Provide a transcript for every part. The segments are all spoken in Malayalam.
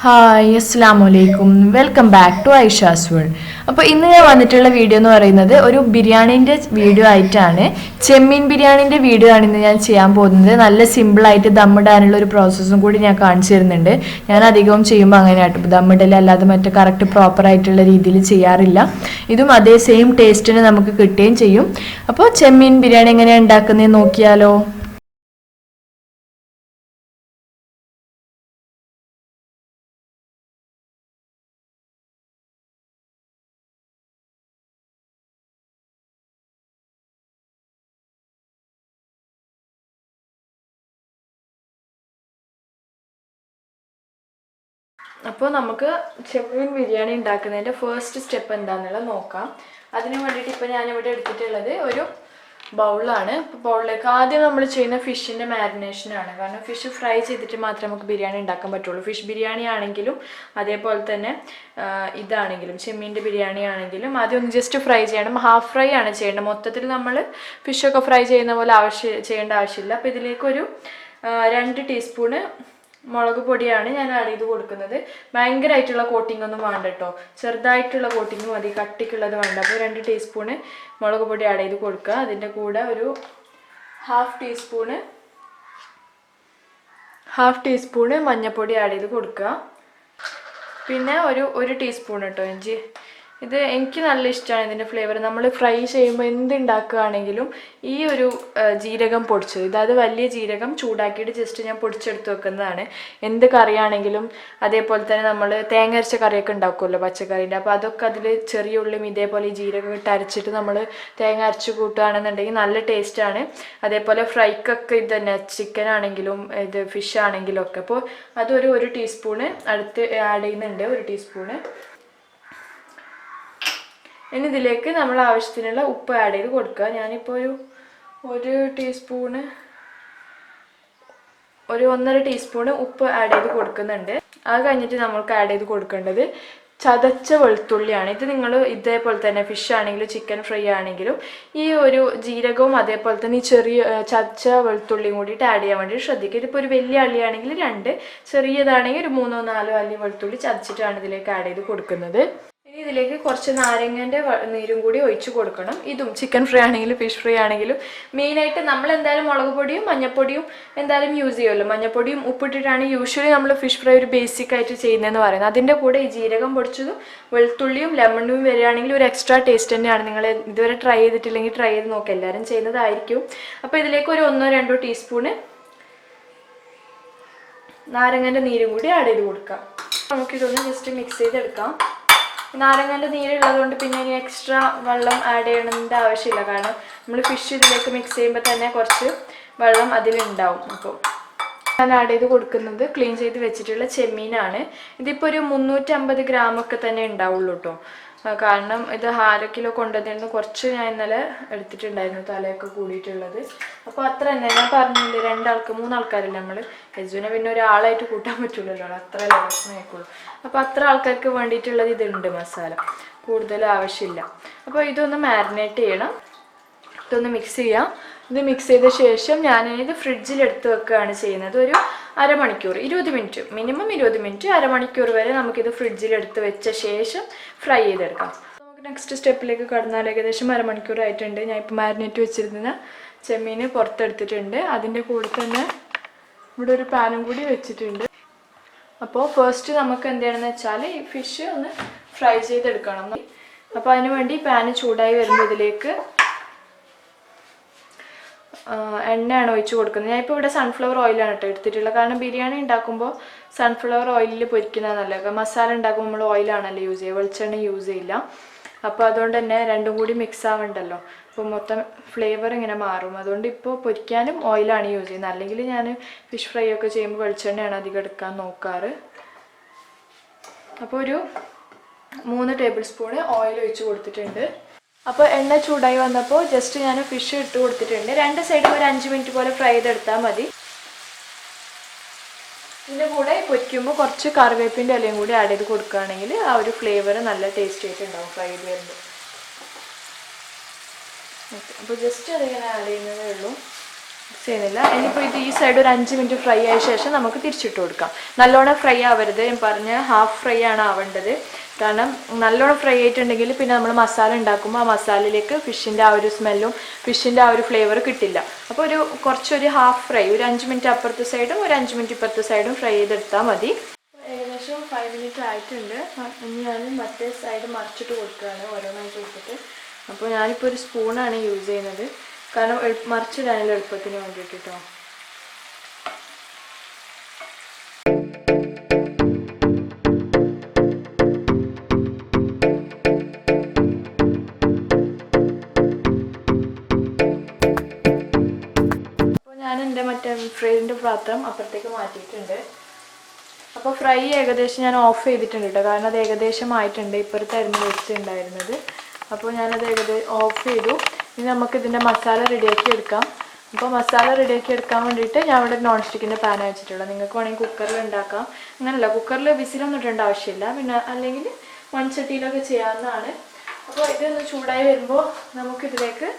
ഹായ് അസ്സാം വലൈക്കും welcome back to Aisha's world. അപ്പോൾ ഇന്ന് ഞാൻ വന്നിട്ടുള്ള വീഡിയോ എന്ന് പറയുന്നത് ഒരു ബിരിയാണീൻ്റെ വീഡിയോ ആയിട്ടാണ്. ചെമ്മീൻ ബിരിയാണീൻ്റെ വീഡിയോ ആണ് ഇന്ന് ഞാൻ ചെയ്യാൻ പോകുന്നത്. നല്ല സിമ്പിളായിട്ട് ദമ്മിടാനുള്ള ഒരു പ്രോസസ്സും കൂടി ഞാൻ കാണിച്ചു തരുന്നുണ്ട്. ഞാൻ അധികവും ചെയ്യുമ്പോൾ അങ്ങനെയായിട്ട് ദമ്മിടൽ അല്ലാതെ മറ്റേ കറക്റ്റ് പ്രോപ്പർ ആയിട്ടുള്ള രീതിയിൽ ചെയ്യാറില്ല. ഇതും അതേ സെയിം ടേസ്റ്റിന് നമുക്ക് കിട്ടുകയും ചെയ്യും. അപ്പോൾ ചെമ്മീൻ ബിരിയാണി എങ്ങനെയാണ് ഉണ്ടാക്കുന്നത് നോക്കിയാലോ. അപ്പോൾ നമുക്ക് ചെമ്മീൻ ബിരിയാണി ഉണ്ടാക്കുന്നതിൻ്റെ ഫസ്റ്റ് സ്റ്റെപ്പ് എന്താണെന്നുള്ളത് നോക്കാം. അതിന് വേണ്ടിയിട്ട് ഇപ്പോൾ ഞാനിവിടെ എടുത്തിട്ടുള്ളത് ഒരു ബൗളാണ്. ഇപ്പോൾ ബൗളിലേക്ക് ആദ്യം നമ്മൾ ചെയ്യുന്ന ഫിഷിൻ്റെ മാരിനേഷനാണ്. കാരണം ഫിഷ് ഫ്രൈ ചെയ്തിട്ട് മാത്രമേ നമുക്ക് ബിരിയാണി ഉണ്ടാക്കാൻ പറ്റുള്ളൂ. ഫിഷ് ബിരിയാണി ആണെങ്കിലും അതേപോലെ തന്നെ ഇതാണെങ്കിലും ചെമ്മീൻ്റെ ബിരിയാണി ആണെങ്കിലും ആദ്യം ഒന്ന് ജസ്റ്റ് ഫ്രൈ ചെയ്യണം. ഹാഫ് ഫ്രൈ ആണ് ചെയ്യേണ്ടത്. മൊത്തത്തിൽ നമ്മൾ ഫിഷൊക്കെ ഫ്രൈ ചെയ്യുന്ന പോലെ ചെയ്യേണ്ട ആവശ്യമില്ല. അപ്പോൾ ഇതിലേക്കൊരു 2 ടീസ്പൂണ് മുളക് പൊടിയാണ് ഞാൻ ആഡ് ചെയ്ത് കൊടുക്കുന്നത്. ഭയങ്കരമായിട്ടുള്ള കോട്ടിംഗ് ഒന്നും വേണ്ട കേട്ടോ, ചെറുതായിട്ടുള്ള കോട്ടിങ് മതി, കട്ടിക്കുള്ളത് വേണ്ട. അപ്പോൾ 2 ടീസ്പൂണ് മുളക് പൊടി ആഡ് ചെയ്ത് കൊടുക്കുക. അതിൻ്റെ കൂടെ ഒരു ഹാഫ് ടീസ്പൂണ് മഞ്ഞൾപ്പൊടി ആഡ് ചെയ്ത് കൊടുക്കുക. പിന്നെ ഒരു ടീസ്പൂൺ കേട്ടോ ഇഞ്ചി. ഇത് എനിക്ക് നല്ല ഇഷ്ടമാണ് ഇതിൻ്റെ ഫ്ലേവർ. നമ്മൾ ഫ്രൈ ചെയ്യുമ്പോൾ എന്ത് ഉണ്ടാക്കുകയാണെങ്കിലും ഈ ഒരു ജീരകം പൊടിച്ചത്, ഇതായത് വലിയ ജീരകം ചൂടാക്കിയിട്ട് ജസ്റ്റ് ഞാൻ പൊടിച്ചെടുത്ത് വെക്കുന്നതാണ്. എന്ത് കറിയാണെങ്കിലും അതേപോലെ തന്നെ നമ്മൾ തേങ്ങ അരച്ച കറിയൊക്കെ ഉണ്ടാക്കുമല്ലോ പച്ചക്കറീൻ്റെ, അപ്പോൾ അതൊക്കെ അതിൽ ചെറിയ ഉള്ളിയും ഇതേപോലെ ഈ ജീരകം ഇട്ട് അരച്ചിട്ട് നമ്മൾ തേങ്ങ അരച്ച് കൂട്ടുകയാണെന്നുണ്ടെങ്കിൽ നല്ല ടേസ്റ്റാണ്. അതേപോലെ ഫ്രൈക്കൊക്കെ ഇത് തന്നെ, ചിക്കൻ ആണെങ്കിലും ഇത് ഫിഷ് ആണെങ്കിലും ഒക്കെ. അപ്പോൾ അതൊരു 1 ടീസ്പൂണ് അടുത്ത് ആഡ് ചെയ്യുന്നുണ്ട്, 1 ടീസ്പൂണ്. ഇനി ഇതിലേക്ക് നമ്മൾ ആവശ്യത്തിനുള്ള ഉപ്പ് ആഡ് ചെയ്ത് കൊടുക്കുക. ഞാനിപ്പോൾ ഒരു ടീസ്പൂണ്, 1.5 ടീസ്പൂണ് ഉപ്പ് ആഡ് ചെയ്ത് കൊടുക്കുന്നുണ്ട്. അത് കഴിഞ്ഞിട്ട് നമ്മൾക്ക് ആഡ് ചെയ്ത് കൊടുക്കേണ്ടത് ചതച്ച വെളുത്തുള്ളിയാണ്. ഇത് നിങ്ങൾ ഇതേപോലെ തന്നെ ഫിഷ് ആണെങ്കിലും ചിക്കൻ ഫ്രൈ ആണെങ്കിലും ഈ ഒരു ജീരകവും അതേപോലെ തന്നെ ഈ ചെറിയ ചതച്ച വെളുത്തുള്ളിയും കൂടിയിട്ട് ആഡ് ചെയ്യാൻ വേണ്ടി ശ്രദ്ധിക്കുക. ഇതിപ്പോൾ ഒരു വലിയ അള്ളിയാണെങ്കിൽ 2, ചെറിയതാണെങ്കിൽ ഒരു 3-4 അല്ലി വെളുത്തുള്ളി ചതച്ചിട്ടാണ് ഇതിലേക്ക് ആഡ് ചെയ്ത് കൊടുക്കുന്നത്. ഇനി ഇതിലേക്ക് കുറച്ച് നാരങ്ങൻ്റെ നീരും കൂടി ഒഴിച്ച് കൊടുക്കണം. ഇതും ചിക്കൻ ഫ്രൈ ആണെങ്കിലും ഫിഷ് ഫ്രൈ ആണെങ്കിലും മെയിനായിട്ട് നമ്മൾ എന്തായാലും മുളക് പൊടിയും മഞ്ഞൾപ്പൊടിയും എന്തായാലും യൂസ് ചെയ്യുമല്ലോ. മഞ്ഞൾപ്പൊടിയും ഉപ്പിട്ടിട്ടാണ് യൂഷ്വലി നമ്മൾ ഫിഷ് ഫ്രൈ ഒരു ബേസിക് ആയിട്ട് ചെയ്യുന്നതെന്ന് പറയുന്നത്. അതിൻ്റെ കൂടെ ഈ ജീരകം പൊടിച്ചതും വെളുത്തുള്ളിയും ലെമണും വരികയാണെങ്കിൽ ഒരു എക്സ്ട്രാ ടേസ്റ്റ് തന്നെയാണ്. നിങ്ങൾ ഇതുവരെ ട്രൈ ചെയ്തിട്ടില്ലെങ്കിൽ ട്രൈ ചെയ്ത് നോക്കുക, എല്ലാവരും ചെയ്യുന്നതായിരിക്കും. അപ്പോൾ ഇതിലേക്ക് ഒരു 1-2 ടീസ്പൂണ് നാരങ്ങൻ്റെ നീരും കൂടി ആഡ് ചെയ്ത് കൊടുക്കാം. നമുക്കിതൊന്ന് ജസ്റ്റ് മിക്സ് ചെയ്തെടുക്കാം. നാരങ്ങൻ്റെ നീരുള്ളത് കൊണ്ട് പിന്നെ ഇനി എക്സ്ട്രാ വെള്ളം ആഡ് ചെയ്യണമെന്നിൻ്റെ ആവശ്യമില്ല. കാരണം നമ്മൾ ഫിഷ് ഇതിലേക്ക് മിക്സ് ചെയ്യുമ്പോൾ തന്നെ കുറച്ച് വെള്ളം അതിലുണ്ടാവും. അപ്പോൾ ഞാൻ ആഡ് ചെയ്ത് കൊടുക്കുന്നത് ക്ലീൻ ചെയ്ത് വെച്ചിട്ടുള്ള ചെമ്മീനാണ്. ഇതിപ്പോൾ ഒരു 350 ഗ്രാമൊക്കെ തന്നെ ഉണ്ടാവുള്ളൂ കേട്ടോ. കാരണം ഇത് 1/2 കിലോ കൊണ്ടുവന്നിരുന്നു. കുറച്ച് ഞാൻ ഇന്നലെ എടുത്തിട്ടുണ്ടായിരുന്നു, തലയൊക്കെ കൂടിയിട്ടുള്ളത്. അപ്പോൾ അത്ര തന്നെ ഞാൻ പറഞ്ഞില്ലേ, 2 ആൾക്ക് 3 ആൾക്കാരല്ലേ നമ്മൾ. യജുവിനെ പിന്നെ ഒരാളായിട്ട് കൂട്ടാൻ പറ്റില്ലല്ലോ, അത്ര ലക്ഷണമായിക്കുള്ളൂ. അപ്പോൾ അത്ര ആൾക്കാർക്ക് വേണ്ടിയിട്ടുള്ളത് ഇതുണ്ട് മസാല, കൂടുതൽ ആവശ്യമില്ല. അപ്പോൾ ഇതൊന്ന് മാരിനേറ്റ് ചെയ്യണം, ഇതൊന്ന് മിക്സ് ചെയ്യാം. ഇത് മിക്സ് ചെയ്ത ശേഷം ഞാനിത് ഫ്രിഡ്ജിലെടുത്ത് വെക്കുകയാണ് ചെയ്യുന്നത്. ഒരു അരമണിക്കൂർ, 20 മിനിറ്റ്, മിനിമം 20 മിനിറ്റ്, അരമണിക്കൂർ വരെ നമുക്കിത് ഫ്രിഡ്ജിലെടുത്ത് വെച്ച ശേഷം ഫ്രൈ ചെയ്തെടുക്കാം. നമുക്ക് നെക്സ്റ്റ് സ്റ്റെപ്പിലേക്ക് കടന്നാൽ ഏകദേശം അരമണിക്കൂർ ആയിട്ടുണ്ട്. ഞാൻ ഇപ്പോൾ മാരിനേറ്റ് വെച്ചിരുന്ന ചെമ്മീൻ പുറത്തെടുത്തിട്ടുണ്ട്. അതിൻ്റെ കൂടെ തന്നെ ഇവിടെ ഒരു പാനും കൂടി വെച്ചിട്ടുണ്ട്. അപ്പോൾ ഫസ്റ്റ് നമുക്ക് എന്ത് ചെയ്യണമെന്ന് വെച്ചാൽ ഈ ഫിഷ് ഒന്ന് ഫ്രൈ ചെയ്തെടുക്കണം. അപ്പോൾ അതിന് വേണ്ടി പാന് ചൂടായി വരുമ്പോൾ ഇതിലേക്ക് എണ്ണയാണ് ഒഴിച്ച് കൊടുക്കുന്നത്. ഞാനിപ്പോൾ ഇവിടെ സൺഫ്ലവർ ഓയിലാണ് കേട്ടോ എടുത്തിട്ടുള്ളത്. കാരണം ബിരിയാണി ഉണ്ടാക്കുമ്പോൾ സൺഫ്ലവർ ഓയിലിൽ പൊരിക്കുന്നത് നല്ലത്. മസാല ഉണ്ടാക്കുമ്പോൾ നമ്മൾ ഓയിലാണല്ലോ യൂസ് ചെയ്യുക, വെളിച്ചെണ്ണ യൂസ് ചെയ്യില്ല. അപ്പോൾ അതുകൊണ്ട് തന്നെ രണ്ടും കൂടി മിക്സ് ആവണ്ടല്ലോ, അപ്പോൾ മൊത്തം ഫ്ലേവർ ഇങ്ങനെ മാറും. അതുകൊണ്ട് ഇപ്പോൾ പൊരിക്കാനും ഓയിലാണ് യൂസ് ചെയ്യുന്നത്. അല്ലെങ്കിൽ ഞാൻ ഫിഷ് ഫ്രൈ ഒക്കെ ചെയ്യുമ്പോൾ വെളിച്ചെണ്ണയാണ് അധികം എടുക്കാൻ നോക്കാറ്. അപ്പോൾ ഒരു 3 ടേബിൾ സ്പൂണ് ഓയിൽ ഒഴിച്ച് കൊടുത്തിട്ടുണ്ട്. അപ്പോൾ എണ്ണ ചൂടായി വന്നപ്പോൾ ജസ്റ്റ് ഞാൻ ഫിഷ് ഇട്ട് കൊടുത്തിട്ടുണ്ട്. 2 സൈഡും ഒരു 5 മിനിറ്റ് പോലെ ഫ്രൈ ചെയ്തെടുത്താൽ മതി. ഇതിൻ്റെ കൂടെ പൊരിക്കുമ്പോൾ കുറച്ച് കറിവേപ്പിൻ്റെ ഇലയും കൂടി ആഡ് ചെയ്ത് കൊടുക്കുകയാണെങ്കിൽ ആ ഒരു ഫ്ലേവർ നല്ല ടേസ്റ്റ് ആയിട്ടുണ്ടാവും ഫ്രൈ ചെയ്ത് വരുമ്പോൾ. ഓക്കെ, അപ്പോൾ ജസ്റ്റ് അതിങ്ങനെ ആഡ് ചെയ്യുന്നതേ ഉള്ളൂ. ചെയ്യുന്നില്ല. ഇനിയിപ്പോൾ ഇത് ഈ സൈഡ് ഒരു 5 മിനിറ്റ് ഫ്രൈ ആയ ശേഷം നമുക്ക് തിരിച്ചിട്ട് കൊടുക്കാം. നല്ലോണം ഫ്രൈ ആവരുത്, ഞാൻ പറഞ്ഞ ഹാഫ് ഫ്രൈ ആണ് ആവേണ്ടത്. കാരണം നല്ലോണം ഫ്രൈ ആയിട്ടുണ്ടെങ്കിൽ പിന്നെ നമ്മൾ മസാല ഉണ്ടാക്കുമ്പോൾ ആ മസാലയിലേക്ക് ഫിഷിൻ്റെ ആ ഒരു സ്മെല്ലും ഫിഷിൻ്റെ ആ ഒരു ഫ്ലേവർ കിട്ടില്ല. അപ്പോൾ കുറച്ചൊരു ഹാഫ് ഫ്രൈ, ഒരു 5 മിനിറ്റ് അപ്പുറത്തെ സൈഡും ഒരു 5 മിനിറ്റ് ഇപ്പുറത്തെ സൈഡും ഫ്രൈ ചെയ്തെടുത്താൽ മതി. ഏകദേശം 5 മിനിറ്റ് ആയിട്ടുണ്ട്. ഇനി ഞാൻ മറ്റേ സൈഡ് മറിച്ചിട്ട് കൊടുക്കുകയാണ് ഓരോന്നായിട്ട് കൊടുത്തിട്ട്. അപ്പോൾ ഞാനിപ്പോൾ ഒരു സ്പൂണാണ് യൂസ് ചെയ്യുന്നത്, കാരണം മറിച്ചിടാനുള്ള എളുപ്പത്തിന് വേണ്ടിയിട്ട് കേട്ടോ. അപ്പോൾ ഞാൻ എൻ്റെ മറ്റേ ഫ്രൈൻ്റെ പാത്രം അപ്പുറത്തേക്ക് മാറ്റിയിട്ടുണ്ട്. അപ്പോൾ ഫ്രൈ ഏകദേശം ഞാൻ ഓഫ് ചെയ്തിട്ടുണ്ട് കേട്ടോ, കാരണം അത് ഏകദേശം ആയിട്ടുണ്ട്. ഇപ്പുറത്തായിരുന്നു വെച്ചിട്ടുണ്ടായിരുന്നത്. അപ്പോൾ ഞാനത് ഓഫ് ചെയ്തു. ഇനി നമുക്ക് ഇതിൻ്റെ മസാല റെഡിയാക്കി എടുക്കാം. അപ്പോൾ മസാല റെഡിയാക്കി എടുക്കാൻ വേണ്ടിയിട്ട് ഞാൻ ഇവിടെ നോൺ സ്റ്റിക്കിൻ്റെ പാൻ വെച്ചിട്ടുള്ളത്. നിങ്ങൾക്ക് വേണമെങ്കിൽ കുക്കറിൽ ഉണ്ടാക്കാം. അങ്ങനല്ല, കുക്കറിൽ വിസിലൊന്നും ഇടേണ്ട ആവശ്യമില്ല, പിന്നെ അല്ലെങ്കിൽ മൺചട്ടിയിലൊക്കെ ചെയ്യാവുന്നതാണ്. അപ്പോൾ ഇതൊന്ന് ചൂടായി വരുമ്പോൾ നമുക്കിതിലേക്ക്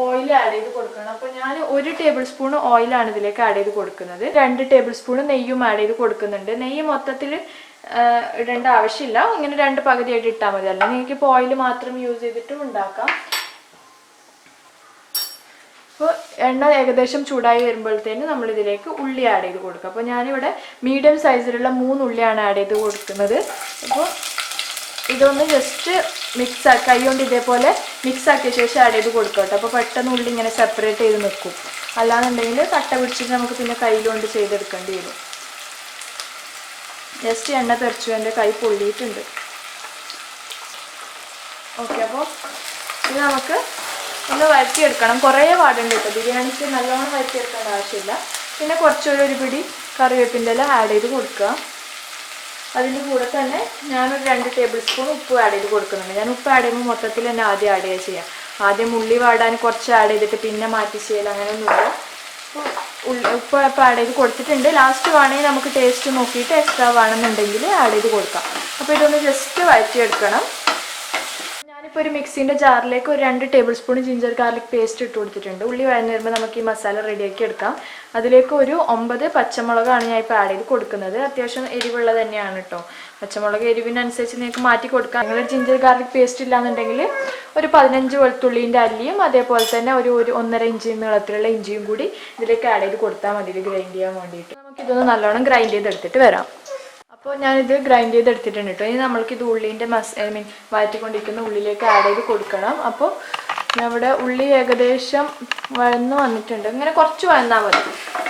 ഓയിൽ ആഡ് ചെയ്ത് കൊടുക്കണം. അപ്പോൾ ഞാൻ 1 ടേബിൾ സ്പൂൺ ഓയിലാണ് ഇതിലേക്ക് ആഡ് ചെയ്ത് കൊടുക്കുന്നത്. 2 ടേബിൾ സ്പൂൺ നെയ്യും ആഡ് ചെയ്ത് കൊടുക്കുന്നുണ്ട്. നെയ്യ് മൊത്തത്തിൽ ഇടേണ്ട ആവശ്യമില്ല, ഇങ്ങനെ 2 പകുതിയായിട്ട് ഇട്ടാൽ മതി. അല്ല നിങ്ങൾക്ക് ഇപ്പോൾ ഓയിൽ മാത്രം യൂസ് ചെയ്തിട്ടും ഉണ്ടാക്കാം. അപ്പോൾ എണ്ണ ഏകദേശം ചൂടായി വരുമ്പോഴത്തേന് നമ്മളിതിലേക്ക് ഉള്ളി ആഡ് ചെയ്ത് കൊടുക്കുക. അപ്പോൾ ഞാനിവിടെ മീഡിയം സൈസിലുള്ള 3 ഉള്ളിയാണ് ആഡ് ചെയ്ത് കൊടുക്കുന്നത്. അപ്പോൾ ഇതൊന്ന് ജസ്റ്റ് കൈ കൊണ്ട് ഇതേപോലെ മിക്സാക്കിയ ശേഷം ആഡ് ചെയ്ത് കൊടുക്കുക കേട്ടോ. അപ്പോൾ പെട്ടെന്ന് ഉള്ളി ഇങ്ങനെ സെപ്പറേറ്റ് ചെയ്ത് നിൽക്കും. അല്ലാന്നുണ്ടെങ്കിൽ കട്ട പിടിച്ചിട്ട് നമുക്ക് പിന്നെ കയ്യിലുകൊണ്ട് ചെയ്തെടുക്കേണ്ടി വരും. ജസ്റ്റ് എണ്ണ തെറിച്ചു, എൻ്റെ കൈ പൊള്ളിയിട്ടുണ്ട്. ഓക്കെ, അപ്പോൾ ഇത് നമുക്ക് ഒന്ന് വഴറ്റിയെടുക്കണം. കുറേ പാടുണ്ട് കേട്ടോ, ബിരിയാണിക്ക് നല്ലോണം വഴറ്റിയെടുക്കേണ്ട ആവശ്യമില്ല. പിന്നെ കുറച്ചൊരു പിടി കറിവേപ്പിൻ്റെ ഇല ആഡ് ചെയ്ത് കൊടുക്കുക. അതിൻ്റെ കൂടെ തന്നെ ഞാനൊരു 2 ടേബിൾ സ്പൂൺ ഉപ്പ് ആഡ് ചെയ്ത് കൊടുക്കുന്നുണ്ട്. ഞാൻ ഉപ്പ് ആഡ് ചെയ്യുമ്പോൾ മൊത്തത്തിൽ തന്നെ ആദ്യം ചെയ്യാം. ആദ്യം ഉള്ളി വാടാൻ കുറച്ച് ആഡ് ചെയ്തിട്ട് പിന്നെ മാറ്റി ചെയ്യൽ അങ്ങനെയൊന്നുമില്ല. ഉപ്പ് ആഡ് ചെയ്ത് കൊടുത്തിട്ടുണ്ട്. ലാസ്റ്റ് വേണമെങ്കിൽ നമുക്ക് ടേസ്റ്റ് നോക്കിയിട്ട് എക്സ്ട്രാ വേണമെന്നുണ്ടെങ്കിൽ ആഡ് ചെയ്ത് കൊടുക്കാം. അപ്പോൾ ഇതൊന്ന് ജസ്റ്റ് വഴറ്റിയെടുക്കണം. ഞാനിപ്പോൾ ഒരു മിക്സിൻ്റെ ജാറിലേക്ക് ഒരു 2 table spoon ginger garlic paste ഇട്ട് കൊടുത്തിട്ടുണ്ട്. ഉള്ളി വഴന്ന് വരുമ്പോൾ നമുക്ക് ഈ മസാല റെഡിയാക്കി എടുക്കാം. അതിലേക്ക് ഒരു 9 പച്ചമുളകാണ് ഞാൻ ഇപ്പോൾ ആഡ് ചെയ്ത് കൊടുക്കുന്നത്. അത്യാവശ്യം എരിവുള്ളത് തന്നെയാണ് കേട്ടോ. പച്ചമുളക് എരിവിനനുസരിച്ച് നിങ്ങൾക്ക് മാറ്റി കൊടുക്കാം. നിങ്ങൾ ജിഞ്ചർ ഗാർലിക് പേസ്റ്റ് ഇല്ലാന്നുണ്ടെങ്കിൽ ഒരു 15 വെളുത്തുള്ളീൻ്റെ അല്ലിയും അതേപോലെ തന്നെ ഒരു 1.5 ഇഞ്ച് നീളത്തിലുള്ള ഇഞ്ചിയും കൂടി ഇതിലേക്ക് ആഡ് ചെയ്ത് കൊടുത്താൽ മതി, ഗ്രൈൻഡ് ചെയ്യാൻ വേണ്ടിയിട്ട്. നമുക്കിതൊന്ന് നല്ലോണം ഗ്രൈൻഡ് ചെയ്തെടുത്തിട്ട് വരാം. അപ്പോൾ ഞാനിത് ഗ്രൈൻഡ് ചെയ്തെടുത്തിട്ടുണ്ട് കേട്ടോ. ഇനി നമ്മൾക്കിത് ഉള്ളീൻ്റെ വഴറ്റിക്കൊണ്ടിരിക്കുന്ന ഉള്ളിലേക്ക് ആഡ് ചെയ്ത് കൊടുക്കണം. അപ്പോൾ നമ്മുടെ ഉള്ളി ഏകദേശം വഴന്ന് വന്നിട്ടുണ്ട്. ഇങ്ങനെ കുറച്ച് വഴന്നാൽ മതി.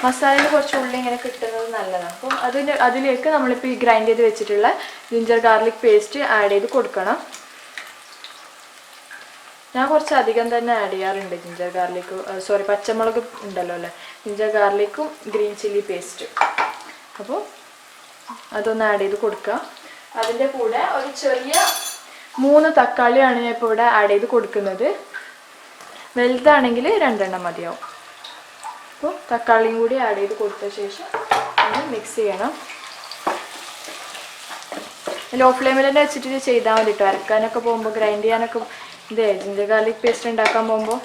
മസാലയിൽ കുറച്ച് ഉള്ളി ഇങ്ങനെ കിട്ടുന്നത് നല്ലതാണ്. അപ്പം അതിലേക്ക് നമ്മളിപ്പോൾ ഈ ഗ്രൈൻഡ് ചെയ്ത് വെച്ചിട്ടുള്ള ജിഞ്ചർ ഗാർലിക് പേസ്റ്റ് ആഡ് ചെയ്ത് കൊടുക്കണം. ഞാൻ കുറച്ച് അധികം തന്നെ ആഡ് ചെയ്യാറുണ്ട് ജിഞ്ചർ ഗാർലിക്ക്, പച്ചമുളക് ഉണ്ടല്ലോ അല്ലേ, ജിഞ്ചർ ഗാർലിക്കും ഗ്രീൻ ചില്ലി പേസ്റ്റ്. അപ്പോൾ അതൊന്ന് ആഡ് ചെയ്ത് കൊടുക്കുക. അതിൻ്റെ കൂടെ ഒരു ചെറിയ 3 തക്കാളിയാണ് ഞാൻ ഇപ്പോൾ ഇവിടെ ആഡ് ചെയ്ത് കൊടുക്കുന്നത്. വലുതാണെങ്കിൽ 2 എണ്ണം മതിയാവും. അപ്പോൾ തക്കാളിയും കൂടി ആഡ് ചെയ്ത് കൊടുത്ത ശേഷം ഒന്ന് മിക്സ് ചെയ്യണം. ലോ ഫ്ലെയിമിൽ തന്നെ വെച്ചിട്ട് ഇത് ചെയ്താൽ മതി കേട്ടോ. അരക്കാനൊക്കെ പോകുമ്പോൾ, ഗ്രൈൻഡ് ചെയ്യാനൊക്കെ ജിഞ്ചർ ഗാർലിക് പേസ്റ്റ് ഉണ്ടാക്കാൻ പോകുമ്പോൾ,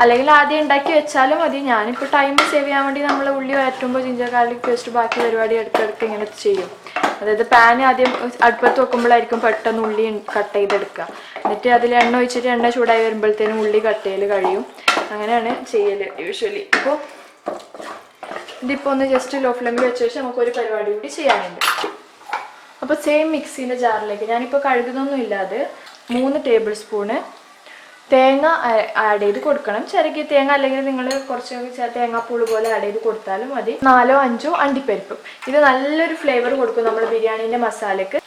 അല്ലെങ്കിൽ ആദ്യം ഉണ്ടാക്കി വെച്ചാലും മതി. ഞാനിപ്പോൾ ടൈം സേവ് ചെയ്യാൻ വേണ്ടി നമ്മൾ ഉള്ളി വഴറ്റുമ്പോൾ ജിഞ്ചർ ഗാർലിക് പേസ്റ്റ് ബാക്കി പരിപാടി ഇടയ്ക്കിടയ്ക്ക് ഇങ്ങനെ ചെയ്യും. അതായത് പാൻ ആദ്യം അടുപ്പത്ത് വെക്കുമ്പോഴായിരിക്കും പെട്ടെന്ന് ഉള്ളി കട്ട് ചെയ്തെടുക്കുക. എന്നിട്ട് അതിൽ എണ്ണ ഒഴിച്ചിട്ട് എണ്ണ ചൂടായി വരുമ്പോഴത്തേനും ഉള്ളി കട്ട് ചെയ്യൽ കഴിയും. അങ്ങനെയാണ് ചെയ്യൽ യൂഷ്വലി. അപ്പോൾ ഇതിപ്പോൾ ഒന്ന് ജസ്റ്റ് ലോ ഫ്ലെയിമിൽ വെച്ച ശേഷം നമുക്കൊരു പരിപാടി കൂടി ചെയ്യാനുണ്ട്. അപ്പോൾ സെയിം മിക്സിൻ്റെ ജാറിലേക്ക് ഞാനിപ്പോൾ കഴുകുന്നൊന്നും ഇല്ലാതെ 3 ടേബിൾ സ്പൂണ് തേങ്ങ ആഡ് ചെയ്ത് കൊടുക്കണം. ചിരകിയ തേങ്ങ, അല്ലെങ്കിൽ നിങ്ങൾ കുറച്ച് തേങ്ങാപ്പൂള് പോലെ ആഡ് ചെയ്ത് കൊടുത്താലും മതി. 4-5 അണ്ടിപ്പരിപ്പും. ഇത് നല്ലൊരു ഫ്ലേവർ കൊടുക്കും നമ്മൾ ബിരിയാണീൻ്റെ മസാലയ്ക്ക്.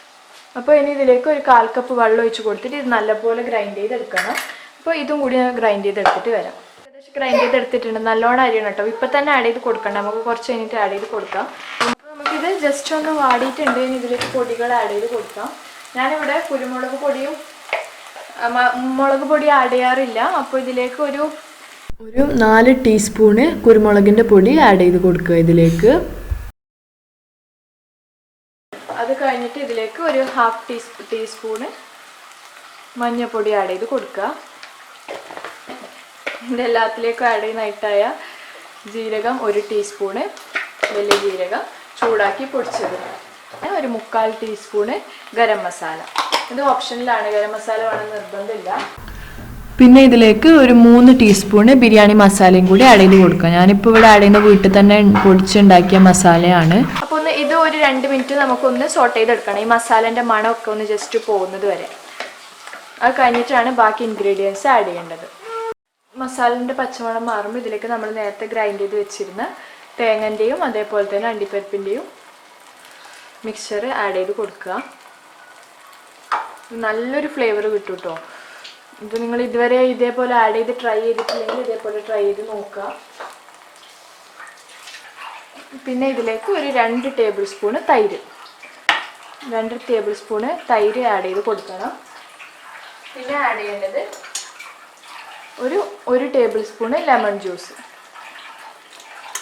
അപ്പോൾ ഇനി ഇതിലേക്ക് ഒരു 1/4 കപ്പ് വെള്ളം ഒഴിച്ച് കൊടുത്തിട്ട് ഇത് നല്ലപോലെ ഗ്രൈൻഡ് ചെയ്തെടുക്കണം. അപ്പോൾ ഇതും കൂടി ഗ്രൈൻഡ് ചെയ്തെടുത്തിട്ട് വരാം. ഏകദേശം ഗ്രൈൻഡ് ചെയ്തെടുത്തിട്ടുണ്ട്. നല്ലോണം അരിയണം കേട്ടോ. ഇപ്പം തന്നെ ആഡ് ചെയ്ത് കൊടുക്കണ്ട, നമുക്ക് കുറച്ച് കഴിഞ്ഞിട്ട് ആഡ് ചെയ്ത് കൊടുക്കാം. അപ്പോൾ നമുക്കിത് ജസ്റ്റ് ഒന്ന് വാടിയിട്ടുണ്ട്. ഇനി ഇതിലേക്ക് പൊടികൾ ആഡ് ചെയ്ത് കൊടുക്കാം. ഞാനിവിടെ കുരുമുളക് പൊടിയും മുളക് പൊടി ആഡ് ചെയ്യാറില്ല. അപ്പോൾ ഇതിലേക്ക് ഒരു 4 ടീസ്പൂണ് കുരുമുളകിൻ്റെ പൊടി ആഡ് ചെയ്ത് കൊടുക്കുക ഇതിലേക്ക്. അത് കഴിഞ്ഞിട്ട് ഇതിലേക്ക് ഒരു 1/2 ടീസ്പൂണ് മഞ്ഞൾപ്പൊടി ആഡ് ചെയ്ത് കൊടുക്കുക. ഇതിൻ്റെ എല്ലാത്തിലേക്കും ആഡ് ചെയ്യുന്നതായിട്ടായ ജീരകം 1 ടീസ്പൂണ്, വലിയ ജീരകം ചൂടാക്കി പൊടിച്ചത്, ഒരു 3/4 ടീസ്പൂണ് ഗരം മസാല. ഇത് ഓപ്ഷനിലാണ്, ഗരം മസാല വേണമെന്ന് നിർബന്ധമില്ല. പിന്നെ ഇതിലേക്ക് ഒരു 3 ടീസ്പൂണ് ബിരിയാണി മസാലയും കൂടി ആഡ് ചെയ്ത് കൊടുക്കാം. ഞാനിപ്പോൾ ഇവിടെ ആഡ് ചെയ്യുന്ന വീട്ടിൽ തന്നെ പൊടിച്ചുണ്ടാക്കിയ മസാലയാണ്. അപ്പോൾ ഇത് ഒരു 2 മിനിറ്റ് നമുക്കൊന്ന് സോട്ട് ചെയ്തെടുക്കണം, ഈ മസാലേൻ്റെ മണമൊക്കെ ഒന്ന് ജസ്റ്റ് പോകുന്നത് വരെ. അത് കഴിഞ്ഞിട്ടാണ് ബാക്കി ഇൻഗ്രീഡിയൻസ് ആഡ് ചെയ്യേണ്ടത്. മസാലേൻ്റെ പച്ചമണം മാറുമ്പോൾ ഇതിലേക്ക് നമ്മൾ നേരത്തെ ഗ്രൈൻഡ് ചെയ്ത് വെച്ചിരുന്ന തേങ്ങൻ്റെയും അതേപോലെ തന്നെ അണ്ടിപ്പരിപ്പിൻ്റെയും മിക്സ്ചർ ആഡ് ചെയ്ത് കൊടുക്കുക. നല്ലൊരു ഫ്ലേവർ കിട്ടും കേട്ടോ. ഇത് നിങ്ങൾ ഇതുവരെ ഇതേപോലെ ആഡ് ചെയ്ത് ട്രൈ ചെയ്തിട്ടില്ലെങ്കിൽ ഇതേപോലെ ട്രൈ ചെയ്ത് നോക്കുക. പിന്നെ ഇതിലേക്ക് ഒരു 2 ടേബിൾ സ്പൂണ് തൈര്, 2 ടേബിൾ സ്പൂണ് തൈര് ആഡ് ചെയ്ത് കൊടുക്കണം. പിന്നെ ആഡ് ചെയ്യേണ്ടത് ഒരു ടേബിൾ സ്പൂണ് ലെമൺ ജ്യൂസ്,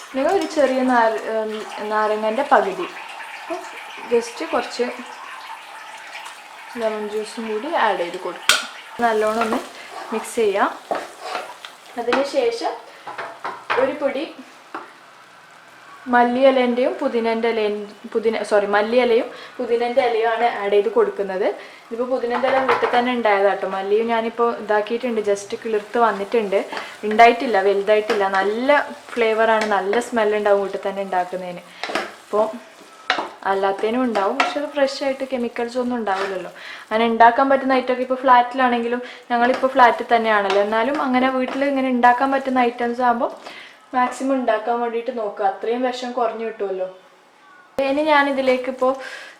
അല്ലെങ്കിൽ ഒരു ചെറിയ നാരങ്ങൻ്റെ പകുതി, ജസ്റ്റ് കുറച്ച് ലെമൺ ജ്യൂസും കൂടി ആഡ് ചെയ്ത് കൊടുക്കുക. നല്ലോണം ഒന്ന് മിക്സ് ചെയ്യാം. അതിന് ശേഷം ഒരു പൊടി മല്ലിയിലയും പുതിനൻ്റെ ഇലയുമാണ് ആഡ് ചെയ്ത് കൊടുക്കുന്നത്. ഇതിപ്പോൾ പുതിനൻ്റെ ഇല വീട്ടിൽ തന്നെ ഉണ്ടായതാട്ടോ. മല്ലിയും ഞാനിപ്പോൾ ഇതാക്കിയിട്ടുണ്ട്, ജസ്റ്റ് കിളിർത്ത് വന്നിട്ടുണ്ട്, ഉണ്ടായിട്ടില്ല, വലുതായിട്ടില്ല. നല്ല ഫ്ലേവറാണ്, നല്ല സ്മെല്ലുണ്ടാവും വീട്ടിൽ തന്നെ ഉണ്ടാക്കുന്നതിന്. അപ്പോൾ അല്ലാത്തതിനും ഉണ്ടാവും, പക്ഷെ അത് ഫ്രഷ് ആയിട്ട് കെമിക്കൽസ് ഒന്നും ഉണ്ടാവില്ലല്ലോ. അങ്ങനെ ഉണ്ടാക്കാൻ പറ്റുന്ന ഐറ്റമൊക്കെ ഇപ്പോൾ ഫ്ലാറ്റിലാണെങ്കിലും, ഞങ്ങളിപ്പോൾ ഫ്ലാറ്റിൽ തന്നെയാണല്ലോ, എന്നാലും അങ്ങനെ വീട്ടിൽ ഇങ്ങനെ ഉണ്ടാക്കാൻ പറ്റുന്ന ഐറ്റംസ് ആകുമ്പോൾ മാക്സിമം ഉണ്ടാക്കാൻ വേണ്ടിയിട്ട് നോക്കുക, അത്രയും വിഷം കുറഞ്ഞു കിട്ടുമല്ലോ. ഇനി ഞാനിതിലേക്ക് ഇപ്പോൾ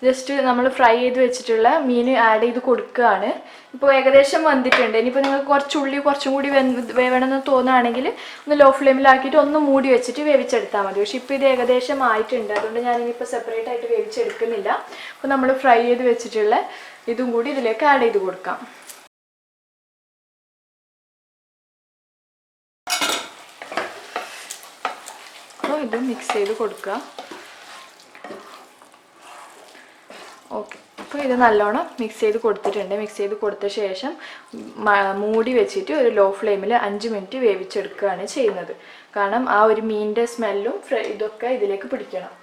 ജസ്റ്റ് നമ്മൾ ഫ്രൈ ചെയ്ത് വെച്ചിട്ടുള്ള മീൻ ആഡ് ചെയ്ത് കൊടുക്കുകയാണ്. ഇപ്പോൾ ഏകദേശം വന്നിട്ടുണ്ട്. ഇനിയിപ്പോൾ നിങ്ങൾക്ക് കുറച്ചും കൂടി വേവണമെന്ന് തോന്നുകയാണെങ്കിൽ ഒന്ന് ലോ ഫ്ലെയിമിലാക്കിയിട്ട് ഒന്ന് മൂടി വെച്ചിട്ട് വേവിച്ചെടുത്താൽ മതി. പക്ഷേ ഇപ്പോൾ ഇത് ഏകദേശം ആയിട്ടുണ്ട്, അതുകൊണ്ട് ഞാനിനിപ്പോൾ സെപ്പറേറ്റ് ആയിട്ട് വേവിച്ചെടുക്കുന്നില്ല. അപ്പോൾ നമ്മൾ ഫ്രൈ ചെയ്ത് വെച്ചിട്ടുള്ള ഇതും കൂടി ഇതിലേക്ക് ആഡ് ചെയ്ത് കൊടുക്കാം. അപ്പോൾ ഇത് മിക്സ് ചെയ്ത് കൊടുക്കുക. ഓക്കെ, അപ്പോൾ ഇത് നല്ലോണം മിക്സ് ചെയ്ത് കൊടുത്തിട്ടുണ്ട്. മിക്സ് ചെയ്ത് കൊടുത്ത ശേഷം മൂടി വെച്ചിട്ട് ഒരു ലോ ഫ്ലെയിമിൽ 5 മിനിറ്റ് വേവിച്ചെടുക്കുകയാണ് ചെയ്യുന്നത്. കാരണം ആ ഒരു മീനിൻ്റെ സ്മെല്ലും ഇതൊക്കെ ഇതിലേക്ക് പിടിക്കണം.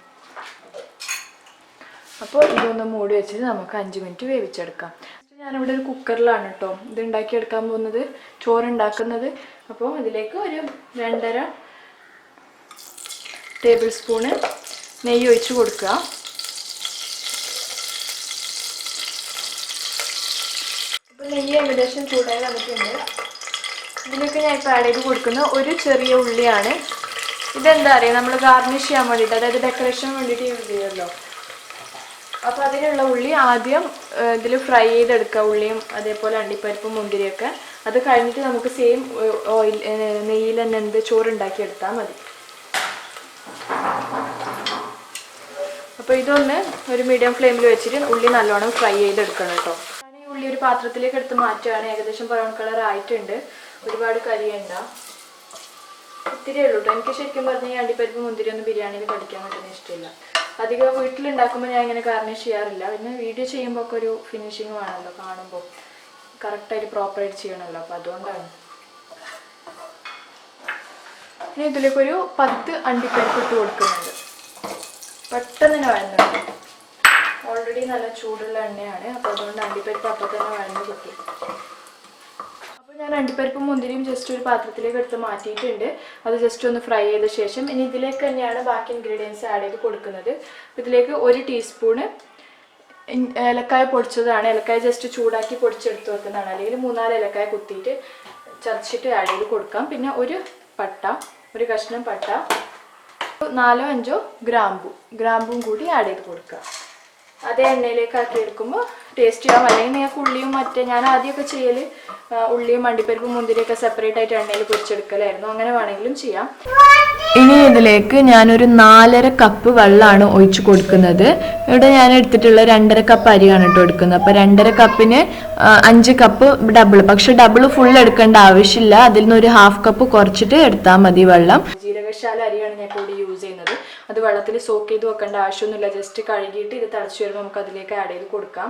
അപ്പോൾ ഇതൊന്ന് മൂടി വെച്ചിട്ട് നമുക്ക് 5 മിനിറ്റ് വേവിച്ചെടുക്കാം. ഞാനിവിടെ ഒരു കുക്കറിലാണ് കേട്ടോ ഇത് ഉണ്ടാക്കിയെടുക്കാൻ പോകുന്നത്, ചോറുണ്ടാക്കുന്നത്. അപ്പോൾ ഇതിലേക്ക് ഒരു 2.5 ടേബിൾ സ്പൂണ് നെയ്യ് ഒഴിച്ച് കൊടുക്കുക. അപ്പോൾ നെയ്യ് ഏകദേശം ചൂടായി വന്നിട്ടുണ്ട്. ഇതിലേക്ക് ഞാൻ ഇപ്പോൾ ആഡ് ചെയ്ത് കൊടുക്കുന്ന ഒരു ചെറിയ ഉള്ളിയാണ്. ഇതെന്താ അറിയുക, നമ്മൾ ഗാർണിഷ് ചെയ്യാൻ വേണ്ടിയിട്ട്, അതായത് ഡെക്കറേഷൻ വേണ്ടിയിട്ട് യൂസ് ചെയ്യുമല്ലോ. അപ്പോൾ അതിനുള്ള ഉള്ളി ആദ്യം ഇതിൽ ഫ്രൈ ചെയ്തെടുക്കുക, ഉള്ളിയും അതേപോലെ അണ്ടിപ്പരിപ്പും മുന്തിരിയൊക്കെ. അത് കഴിഞ്ഞിട്ട് നമുക്ക് സെയിം നെയ്യിൽ തന്നെ ചോറുണ്ടാക്കിയെടുത്താൽ മതി. അപ്പോൾ ഇതൊന്ന് ഒരു മീഡിയം ഫ്ലെയിമിൽ വെച്ചിട്ട് ഉള്ളി നല്ലോണം ഫ്രൈ ചെയ്തെടുക്കണം കേട്ടോ. ഞാൻ ഈ ഉള്ളി ഒരു പാത്രത്തിലേക്ക് എടുത്ത് മാറ്റുകയാണ്. ഏകദേശം ബ്രൗൺ കളർ ആയിട്ടുണ്ട്, ഒരുപാട് കരിയണ്ട, ഇത്തിരി ഉള്ളൂ കേട്ടോ. എനിക്ക് ശരിക്കും പറഞ്ഞാൽ ഈ അണ്ടിപ്പരിപ്പ് മുന്തിരി ഒന്നും ബിരിയാണിയിൽ കടിക്കാൻ പറ്റുന്ന ഇഷ്ടമില്ല. അധികം വീട്ടിലുണ്ടാക്കുമ്പോൾ ഞാൻ ഇങ്ങനെ ഗാർണിഷ് ചെയ്യാറില്ല. പിന്നെ വീഡിയോ ചെയ്യുമ്പോൾ ഒക്കെ ഒരു ഫിനിഷിങ് വേണമല്ലോ, കാണുമ്പോൾ കറക്റ്റായിട്ട് പ്രോപ്പറായിട്ട് ചെയ്യണമല്ലോ, അപ്പോൾ അതുകൊണ്ടാണ്. ഇനി ഇതിലേക്കൊരു 10 അണ്ടിപ്പരിപ്പ് ഇട്ട് കൊടുക്കുന്നുണ്ട്. പെട്ടെന്ന് തന്നെ വഴന്നുണ്ട്, ഓൾറെഡി നല്ല ചൂടുള്ള എണ്ണയാണ്. അപ്പോൾ അതുകൊണ്ട് അണ്ടിപ്പരിപ്പ് അപ്പം തന്നെ വഴന്ന് കിട്ടും. അപ്പോൾ ഞാൻ അണ്ടിപ്പരിപ്പും മുന്തിരിയും ജസ്റ്റ് ഒരു പാത്രത്തിലേക്ക് എടുത്ത് മാറ്റിയിട്ടുണ്ട്. അത് ജസ്റ്റ് ഒന്ന് ഫ്രൈ ചെയ്ത ശേഷം ഇനി ഇതിലേക്ക് തന്നെയാണ് ബാക്കി ഇൻഗ്രീഡിയൻസ് ആഡ് ചെയ്ത് കൊടുക്കുന്നത്. ഇതിലേക്ക് 1 ടീസ്പൂണ് ഏലക്കായ പൊടിച്ചതാണ്. ഏലക്കായ ജസ്റ്റ് ചൂടാക്കി പൊടിച്ചെടുത്ത് വെക്കുന്നതാണ്, അല്ലെങ്കിൽ 3-4 ഏലക്കായ കുത്തിയിട്ട് ചതച്ചിട്ട് ആഡ് ചെയ്ത് കൊടുക്കാം. പിന്നെ ഒരു കഷ്ണം പട്ട, 4-5 ഗ്രാമ്പും കൂടി ആഡ് ചെയ്ത് കൊടുക്കുക. അതേ എണ്ണയിലേക്ക് ആക്കി എടുക്കുമ്പോൾ ടേസ്റ്റ് ചെയ്യാം. അല്ലെങ്കിൽ നിങ്ങൾക്ക് ഉള്ളിയും ഞാൻ ആദ്യമൊക്കെ ചെയ്യൽ ഉള്ളിയും അണ്ടിപ്പരിപ്പും മുന്തിരിയൊക്കെ സെപ്പറേറ്റ് ആയിട്ട് എണ്ണയിൽ പൊരിച്ചെടുക്കലായിരുന്നു, അങ്ങനെ വേണമെങ്കിലും ചെയ്യാം. ഇനി ഇതിലേക്ക് ഞാനൊരു 4.5 കപ്പ് വെള്ളമാണ് ഒഴിച്ച് കൊടുക്കുന്നത്. ഇവിടെ ഞാൻ എടുത്തിട്ടുള്ള 2.5 കപ്പ് അരിയാണ് കേട്ടോ എടുക്കുന്നത്. അപ്പോൾ 2.5 കപ്പിന് 5 കപ്പ് ഡബിൾ. പക്ഷെ ഡബിൾ ഫുൾ എടുക്കേണ്ട ആവശ്യമില്ല, അതിൽ നിന്ന് ഒരു 1/2 കപ്പ് കുറച്ചിട്ട് എടുത്താൽ മതി വെള്ളം. ജീരകശാല അരിയാണ് ഞാൻ ഇപ്പോൾ ഇവിടെ യൂസ് ചെയ്യുന്നത്. അത് വെള്ളത്തിൽ സോക്ക് ചെയ്ത് വെക്കേണ്ട ആവശ്യമൊന്നുമില്ല, ജസ്റ്റ് കഴുകിയിട്ട് ഇത് തിളച്ച് വരുമ്പോൾ നമുക്ക് അതിലേക്ക് ആഡ് ചെയ്ത് കൊടുക്കാം.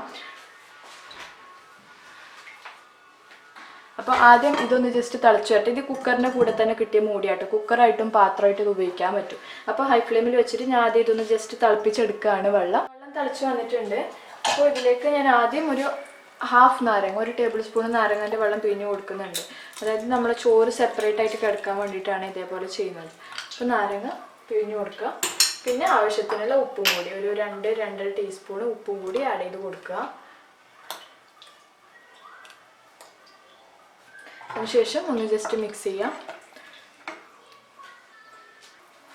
അപ്പോൾ ആദ്യം ഇതൊന്ന് ജസ്റ്റ് തിളച്ച് വരട്ടെ. ഇത് കുക്കറിൻ്റെ കൂടെ തന്നെ കിട്ടിയ മൂടിയാട്ടോ, കുക്കറായിട്ടും പാത്രമായിട്ടും ഇത് ഉപയോഗിക്കാൻ പറ്റും. അപ്പോൾ ഹൈ ഫ്ലെയിമിൽ വെച്ചിട്ട് ഞാൻ ആദ്യം ഇതൊന്ന് ജസ്റ്റ് തിളപ്പിച്ചെടുക്കുകയാണ്. വെള്ളം തിളച്ച് വന്നിട്ടുണ്ട്. അപ്പോൾ ഇതിലേക്ക് ഞാൻ ആദ്യം ഒരു ഹാഫ് നാരങ്ങ, 1 ടേബിൾ സ്പൂൺ നാരങ്ങൻ്റെ വെള്ളം പിഴിഞ്ഞ് കൊടുക്കുന്നുണ്ട്. അതായത് നമ്മൾ ചോറ് സെപ്പറേറ്റ് ആയിട്ട് കിടക്കാൻ വേണ്ടിയിട്ടാണ് ഇതേപോലെ ചെയ്യുന്നത്. അപ്പോൾ നാരങ്ങ പിഴിഞ്ഞ് കൊടുക്കുക. പിന്നെ ആവശ്യത്തിനുള്ള ഉപ്പും കൂടി ഒരു 2-2.5 ടീസ്പൂൺ ഉപ്പും കൂടി ആഡ് ചെയ്ത് കൊടുക്കുക. അതിനുശേഷം ഒന്ന് ജസ്റ്റ് മിക്സ് ചെയ്യാം.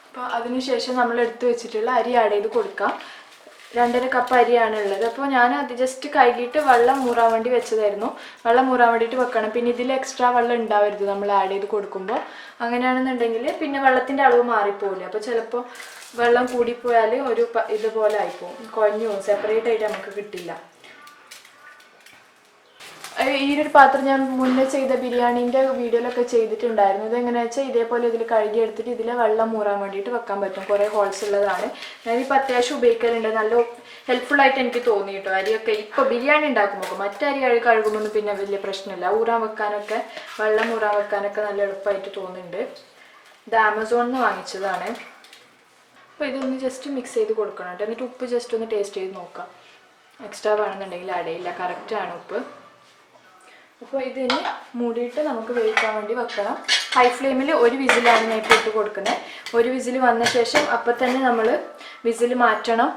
അപ്പോൾ അതിനുശേഷം നമ്മൾ എടുത്ത് വെച്ചിട്ടുള്ള അരി ആഡ് ചെയ്ത് കൊടുക്കാം. 2.5 കപ്പ് അരിയാണ് ഉള്ളത്. അപ്പോൾ ഞാൻ അത് ജസ്റ്റ് കഴുകിയിട്ട് വെള്ളം മൂറാൻ വേണ്ടി വെച്ചതായിരുന്നു. വെള്ളം മൂറാൻ വേണ്ടിയിട്ട് വെക്കണം. പിന്നെ ഇതിൽ എക്സ്ട്രാ വെള്ളം ഉണ്ടാവരുത് നമ്മൾ ആഡ് ചെയ്ത് കൊടുക്കുമ്പോൾ. അങ്ങനെയാണെന്നുണ്ടെങ്കിൽ പിന്നെ വെള്ളത്തിൻ്റെ അളവ് മാറിപ്പോകില്ല. അപ്പോൾ ചിലപ്പോൾ വെള്ളം കൂടിപ്പോയാൽ ഇതുപോലെ ആയിപ്പോവും, കുഴഞ്ഞു പോകും, സെപ്പറേറ്റ് ആയിട്ട് നമുക്ക് കിട്ടില്ല. ഈ ഒരു പാത്രം ഞാൻ മുന്നേ ചെയ്ത ബിരിയാണീൻ്റെ വീഡിയോയിലൊക്കെ ചെയ്തിട്ടുണ്ടായിരുന്നു. ഇതെങ്ങനെയാണെന്ന് വെച്ചാൽ ഇതേപോലെ ഇതിൽ കഴുകി എടുത്തിട്ട് ഇതിലെ വെള്ളം മൂറാൻ വേണ്ടിയിട്ട് വെക്കാൻ പറ്റും. കുറേ ഹോൾസ് ഉള്ളതാണ്. ഞാനിപ്പോൾ അത്യാവശ്യം ഉപയോഗിക്കലുണ്ട്. നല്ല ഹെൽപ്ഫുള്ളായിട്ട് എനിക്ക് തോന്നി കേട്ടോ. അരിയൊക്കെ ഇപ്പോൾ ബിരിയാണി ഉണ്ടാക്കുമ്പോൾ മറ്റരി കഴുകുമ്പോൾ പിന്നെ വലിയ പ്രശ്നമില്ല. ഊറാൻ വെക്കാനൊക്കെ, വെള്ളം ഊറാൻ വെക്കാനൊക്കെ നല്ല എളുപ്പമായിട്ട് തോന്നുന്നുണ്ട്. ഇത് ആമസോണിൽ നിന്ന് വാങ്ങിച്ചതാണ്. അപ്പോൾ ഇതൊന്ന് ജസ്റ്റ് മിക്സ് ചെയ്ത് കൊടുക്കണം കേട്ടോ. എന്നിട്ട് ഉപ്പ് ജസ്റ്റ് ഒന്ന് ടേസ്റ്റ് ചെയ്ത് നോക്കാം. എക്സ്ട്രാ വേണമെന്നുണ്ടെങ്കിൽ ആഡ് ചെയ്യില്ല, കറക്റ്റാണ് ഉപ്പ്. അപ്പോൾ ഇതിന് മൂടിയിട്ട് നമുക്ക് വേവിക്കാൻ വേണ്ടി വെക്കണം. ഹൈ ഫ്ലെയിമിൽ 1 വിസിലാണ് ഞാൻ ഇപ്പോൾ ഇട്ട് കൊടുക്കുന്നത്. 1 വിസിൽ വന്ന ശേഷം അപ്പം തന്നെ നമ്മൾ വിസിൽ മാറ്റണം.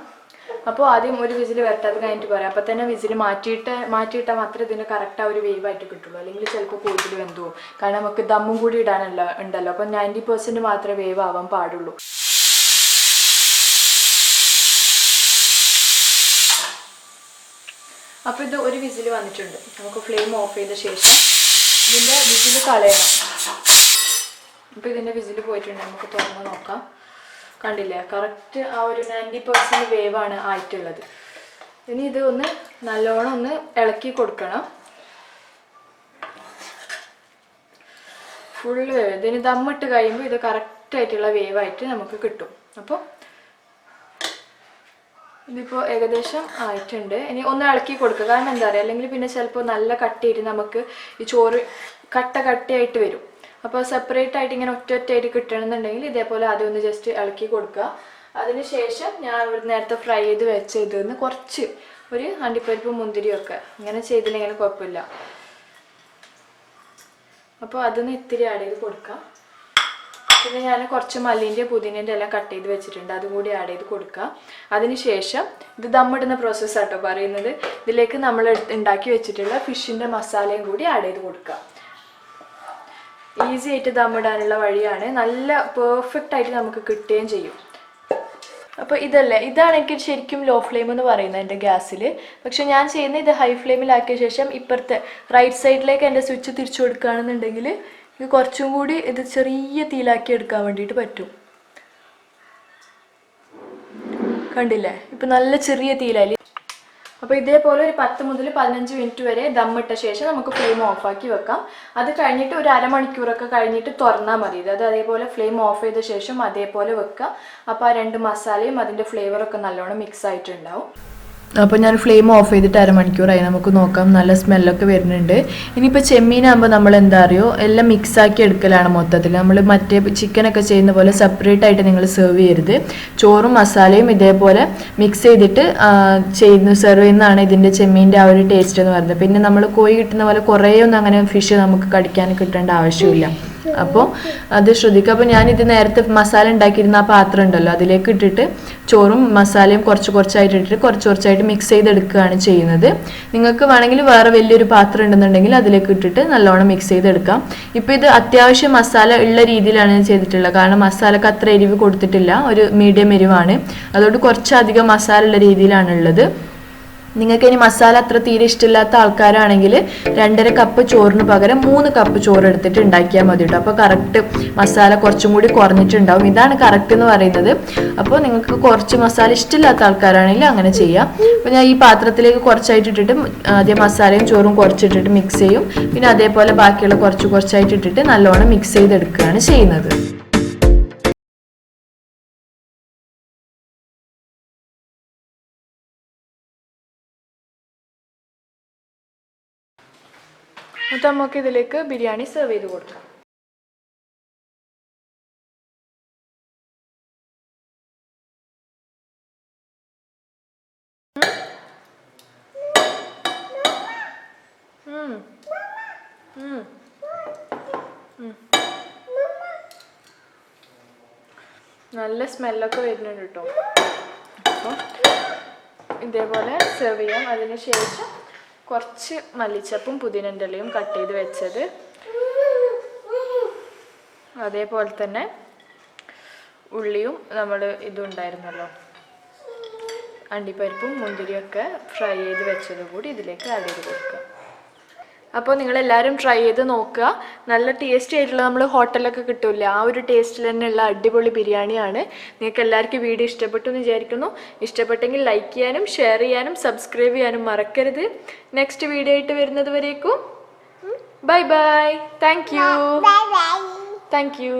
അപ്പോൾ ആദ്യം 1 വിസിൽ വരട്ടെ, അത് കഴിഞ്ഞിട്ട് പറയാം. അപ്പം തന്നെ വിസിൽ മാറ്റിയിട്ടാൽ മാത്രമേ ഇതിന് കറക്റ്റ് ആ ഒരു വേവായിട്ട് കിട്ടുള്ളൂ. അല്ലെങ്കിൽ ചിലപ്പോൾ കൂടുതൽ വെന്തു പോകും. കാരണം നമുക്ക് ദമ്മും കൂടി ഉണ്ടല്ലോ. അപ്പം 90% മാത്രമേ വേവ് ആവാൻ പാടുള്ളൂ. അപ്പോൾ ഇത് 1 വിസിൽ വന്നിട്ടുണ്ട്. നമുക്ക് ഫ്ലെയിം ഓഫ് ചെയ്ത ശേഷം ഇതിൻ്റെ വിസിൽ കളയണം. അപ്പോൾ ഇതിൻ്റെ വിസിൽ പോയിട്ടുണ്ട്. നമുക്ക് തുറന്ന് നോക്കാം. കണ്ടില്ലേ, കറക്റ്റ് ആ ഒരു 90% വേവാണ് ആയിട്ടുള്ളത്. ഇനി ഇത് ഒന്ന് നല്ലോണം ഒന്ന് ഇളക്കി കൊടുക്കണം. Full wave. ഇതിന് ദമ്മിട്ട് കഴിയുമ്പോൾ ഇത് കറക്റ്റായിട്ടുള്ള വേവായിട്ട് നമുക്ക് കിട്ടും. അപ്പോൾ ഇതിപ്പോൾ ഏകദേശം ആയിട്ടുണ്ട്. ഇനി ഒന്ന് ഇളക്കി കൊടുക്കുക. കാരണം എന്താ പറയുക, അല്ലെങ്കിൽ പിന്നെ ചിലപ്പോൾ നല്ല കട്ടിയായിട്ട് നമുക്ക് ഈ ചോറ് കട്ടയായിട്ട് വരും. അപ്പോൾ സെപ്പറേറ്റ് ആയിട്ട് ഇങ്ങനെ ഒറ്റയായിട്ട് കിട്ടണമെന്നുണ്ടെങ്കിൽ ഇതേപോലെ ആദ്യം ഒന്ന് ജസ്റ്റ് ഇളക്കി കൊടുക്കുക. അതിന് ശേഷം ഞാൻ ഇവിടെ നേരത്തെ ഫ്രൈ ചെയ്ത് വെച്ചതിന്ന് കുറച്ച് ഒരു അണ്ടിപ്പരിപ്പ് മുന്തിരിയൊക്കെ ഇങ്ങനെ ചെയ്തില്ലെങ്കിൽ കുഴപ്പമില്ല. അപ്പോൾ അതൊന്ന് ഇത്തിരി ആഡ് ചെയ്ത് കൊടുക്കാം. പിന്നെ ഞാൻ കുറച്ച് മല്ലിൻ്റെ പുതിനേൻ്റെ എല്ലാം കട്ട് ചെയ്ത് വെച്ചിട്ടുണ്ട്, അതും കൂടി ആഡ് ചെയ്ത് കൊടുക്കുക. അതിനുശേഷം ഇത് ദമ്മിടുന്ന പ്രോസസ്സാട്ടോ പറയുന്നത്. ഇതിലേക്ക് നമ്മൾ ഉണ്ടാക്കി വെച്ചിട്ടുള്ള ഫിഷിൻ്റെ മസാലയും കൂടി ആഡ് ചെയ്ത് കൊടുക്കുക. ഈസി ആയിട്ട് ദമ്മിടാനുള്ള വഴിയാണ്. നല്ല പെർഫെക്റ്റ് ആയിട്ട് നമുക്ക് കിട്ടുകയും ചെയ്യും. അപ്പോൾ ഇതാണ് എനിക്ക് ശരിക്കും ലോ ഫ്ലെയിം എന്ന് പറയുന്നത് എൻ്റെ ഗ്യാസിൽ. പക്ഷെ ഞാൻ ചെയ്യുന്നത് ഇത് ഹൈ ഫ്ലെയിമിലാക്കിയ ശേഷം ഇപ്പുറത്തെ റൈറ്റ് സൈഡിലേക്ക് എൻ്റെ സ്വിച്ച് തിരിച്ചു കൊടുക്കുകയാണെന്നുണ്ടെങ്കിൽ ഇത് കുറച്ചും കൂടി ഇത് ചെറിയ തീയിലാക്കി എടുക്കാൻ വേണ്ടിയിട്ട് പറ്റും. കണ്ടില്ലേ, ഇപ്പം നല്ല ചെറിയ തീയിലായി. അപ്പോൾ ഇതേപോലെ ഒരു 10 മുതൽ 15 മിനിറ്റ് വരെ ദമ്മിട്ട ശേഷം നമുക്ക് ഫ്ലെയിം ഓഫാക്കി വെക്കാം. അത് കഴിഞ്ഞിട്ട് ഒരു അരമണിക്കൂറൊക്കെ കഴിഞ്ഞിട്ട് തുറന്നാൽ മതി. അത് അതേപോലെ ഫ്ലെയിം ഓഫ് ചെയ്ത ശേഷം അതേപോലെ വെക്കുക. അപ്പോൾ ആ 2 മസാലയും അതിൻ്റെ ഫ്ലേവറൊക്കെ നല്ലോണം മിക്സ് ആയിട്ടുണ്ടാവും. അപ്പോൾ ഞാൻ ഫ്ലെയിം ഓഫ് ചെയ്തിട്ട് അരമണിക്കൂറായി. നമുക്ക് നോക്കാം, നല്ല സ്മെല്ലൊക്കെ വരുന്നുണ്ട്. ഇനിയിപ്പോൾ ചെമ്മീനാകുമ്പോൾ നമ്മൾ എന്താ അറിയോ, എല്ലാം മിക്സാക്കി എടുക്കലാണ് മൊത്തത്തിൽ. നമ്മൾ മറ്റേ ചിക്കനൊക്കെ ചെയ്യുന്ന പോലെ സെപ്പറേറ്റ് ആയിട്ട് നിങ്ങൾ സെർവ് ചെയ്യരുത്. ചോറും മസാലയും ഇതേപോലെ മിക്സ് ചെയ്തിട്ട് സെർവ് ചെയ്യുന്നതാണ് ഇതിൻ്റെ ചെമ്മീൻ്റെ ആ ഒരു ടേസ്റ്റ് എന്ന് പറയുന്നത്. പിന്നെ നമ്മൾ കോഴി കിട്ടുന്ന പോലെ കുറേയൊന്നും അങ്ങനെ ഫിഷ് നമുക്ക് കടിക്കാൻ കിട്ടേണ്ട ആവശ്യമില്ല. അപ്പോൾ അത് ശ്രദ്ധിക്കുക. അപ്പോൾ ഞാനിത് നേരത്തെ മസാല ഉണ്ടാക്കിയിരുന്ന ആ പാത്രം ഉണ്ടല്ലോ, അതിലേക്ക് ഇട്ടിട്ട് ചോറും മസാലയും കുറച്ചായിട്ട് ഇട്ടിട്ട് കുറച്ചായിട്ട് മിക്സ് ചെയ്തെടുക്കുകയാണ് ചെയ്യുന്നത്. നിങ്ങൾക്ക് വേണമെങ്കിൽ വേറെ വലിയൊരു പാത്രം ഉണ്ടെന്നുണ്ടെങ്കിൽ അതിലേക്ക് ഇട്ടിട്ട് നല്ലോണം മിക്സ് ചെയ്തെടുക്കാം. ഇപ്പോൾ ഇത് അത്യാവശ്യം മസാല ഉള്ള രീതിയിലാണ് ഞാൻ ചെയ്തിട്ടുള്ളത്. കാരണം മസാലക്ക് അത്ര എരിവ് കൊടുത്തിട്ടില്ല, ഒരു മീഡിയം എരിവാണ്. അതുകൊണ്ട് കുറച്ചധികം മസാല ഉള്ള രീതിയിലാണുള്ളത്. നിങ്ങൾക്ക് ഇനി മസാല അത്ര തീരെ ഇഷ്ടമില്ലാത്ത ആൾക്കാരാണെങ്കിൽ 2.5 കപ്പ് ചോറിന് പകരം 3 കപ്പ് ചോറ് എടുത്തിട്ട് ഉണ്ടാക്കിയാൽ മതി കേട്ടോ. അപ്പോൾ കറക്റ്റ് മസാല കുറച്ചും കൂടി കുറഞ്ഞിട്ടുണ്ടാവും. ഇതാണ് കറക്റ്റ് എന്ന് പറയുന്നത്. അപ്പോൾ നിങ്ങൾക്ക് കുറച്ച് മസാല ഇഷ്ടമില്ലാത്ത ആൾക്കാരാണെങ്കിൽ അങ്ങനെ ചെയ്യാം. അപ്പോൾ ഞാൻ ഈ പാത്രത്തിലേക്ക് കുറച്ചായിട്ട് ഇട്ടിട്ട് ആദ്യം മസാലയും ചോറും കുറച്ചിട്ടിട്ട് മിക്സ് ചെയ്യും. പിന്നെ അതേപോലെ ബാക്കിയുള്ള കുറച്ചായിട്ട് ഇട്ടിട്ട് നല്ലോണം മിക്സ് ചെയ്തെടുക്കുകയാണ് ചെയ്യുന്നത്. എന്നിട്ട് നമുക്ക് ഇതിലേക്ക് ബിരിയാണി സെർവ് ചെയ്ത് കൊടുക്കാം. നല്ല സ്മെല്ലൊക്കെ വരുന്നുണ്ട് കേട്ടോ. അപ്പോൾ ഇതേപോലെ സെർവ് ചെയ്യാം. അതിന് ശേഷം കുറച്ച് മല്ലിച്ചപ്പും പുതിനൻ്റെ ഇലയും കട്ട് ചെയ്ത് വെച്ചത്, അതേപോലെ തന്നെ ഉള്ളിയും നമ്മൾ ഇതുണ്ടായിരുന്നല്ലോ അണ്ടിപ്പരിപ്പും മുന്തിരിയൊക്കെ ഫ്രൈ ചെയ്ത് വെച്ചത് കൂടി ഇതിലേക്ക് ആഡ് ചെയ്ത് കൊടുക്കുക. അപ്പോൾ നിങ്ങളെല്ലാവരും ട്രൈ ചെയ്ത് നോക്കുക. നല്ല ടേസ്റ്റി ആയിട്ടുള്ള നമ്മൾ ഹോട്ടലൊക്കെ കിട്ടില്ല ആ ഒരു ടേസ്റ്റിൽ തന്നെയുള്ള അടിപൊളി ബിരിയാണിയാണ്. നിങ്ങൾക്ക് എല്ലാവർക്കും വീഡിയോ ഇഷ്ടപ്പെട്ടു എന്ന് വിചാരിക്കുന്നു. ഇഷ്ടപ്പെട്ടെങ്കിൽ ലൈക്ക് ചെയ്യാനും ഷെയർ ചെയ്യാനും സബ്സ്ക്രൈബ് ചെയ്യാനും മറക്കരുത്. നെക്സ്റ്റ് വീഡിയോ ആയിട്ട് വരുന്നത് വരേക്കും ബൈ ബൈ. Thank you.